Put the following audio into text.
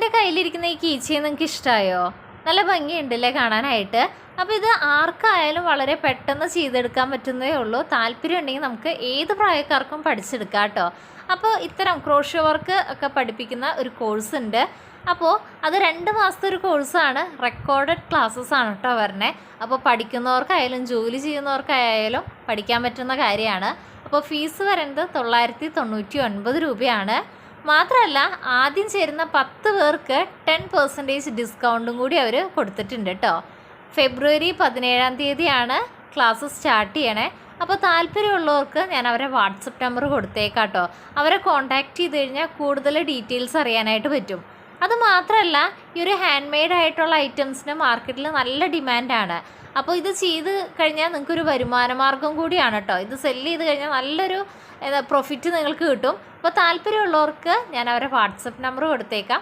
എൻ്റെ കയ്യിലിരിക്കുന്ന ഈ കീച്ചെയിൻ നിങ്ങൾക്ക് ഇഷ്ടമായോ? നല്ല ഭംഗിയുണ്ടല്ലേ കാണാനായിട്ട്. അപ്പോൾ ഇത് ആർക്കായാലും വളരെ പെട്ടെന്ന് ചെയ്തെടുക്കാൻ പറ്റുന്നതേ ഉള്ളൂ. താല്പര്യം ഉണ്ടെങ്കിൽ നമുക്ക് ഏത് പ്രായക്കാർക്കും പഠിച്ചെടുക്കാം കേട്ടോ. അപ്പോൾ ഇത്തരം ക്രോഷ്യോ വർക്ക് ഒക്കെ പഠിപ്പിക്കുന്ന ഒരു കോഴ്സ് ഉണ്ട്. അപ്പോൾ അത് 2 മാസത്തെ ഒരു കോഴ്സാണ്. റെക്കോർഡഡ് ക്ലാസ്സസ് ആണ് കേട്ടോ വരണേ. അപ്പോൾ പഠിക്കുന്നവർക്കായാലും ജോലി ചെയ്യുന്നവർക്കായാലും പഠിക്കാൻ പറ്റുന്ന കാര്യമാണ്. അപ്പോൾ ഫീസ് വരുന്നത് 999 രൂപയാണ്. മാത്രമല്ല ആദ്യം ചേരുന്ന 10 പേർക്ക് 10% ഡിസ്കൗണ്ടും കൂടി അവർ കൊടുത്തിട്ടുണ്ട് കേട്ടോ. ഫെബ്രുവരി 17-ാം തീയതിയാണ് ക്ലാസ് സ്റ്റാർട്ട് ചെയ്യണേ. അപ്പോൾ താല്പര്യമുള്ളവർക്ക് ഞാൻ അവരെ വാട്സപ്പ് നമ്പർ കൊടുത്തേക്കാം കേട്ടോ. അവരെ കോൺടാക്റ്റ് ചെയ്ത് കഴിഞ്ഞാൽ കൂടുതൽ ഡീറ്റെയിൽസ് അറിയാനായിട്ട് പറ്റും. അതുമാത്രമല്ല ഈ ഒരു ഹാൻഡ് മെയ്ഡ് ആയിട്ടുള്ള ഐറ്റംസിന് മാർക്കറ്റിൽ നല്ല ഡിമാൻഡാണ്. അപ്പോൾ ഇത് ചെയ്ത് കഴിഞ്ഞാൽ നിങ്ങൾക്കൊരു വരുമാന മാർഗം കൂടിയാണ് കേട്ടോ. ഇത് സെല്ല് ചെയ്ത് കഴിഞ്ഞാൽ നല്ലൊരു പ്രോഫിറ്റ് നിങ്ങൾക്ക് കിട്ടും. അപ്പോൾ താല്പര്യമുള്ളവർക്ക് ഞാൻ അവരെ വാട്സപ്പ് നമ്പർ കൊടുത്തേക്കാം.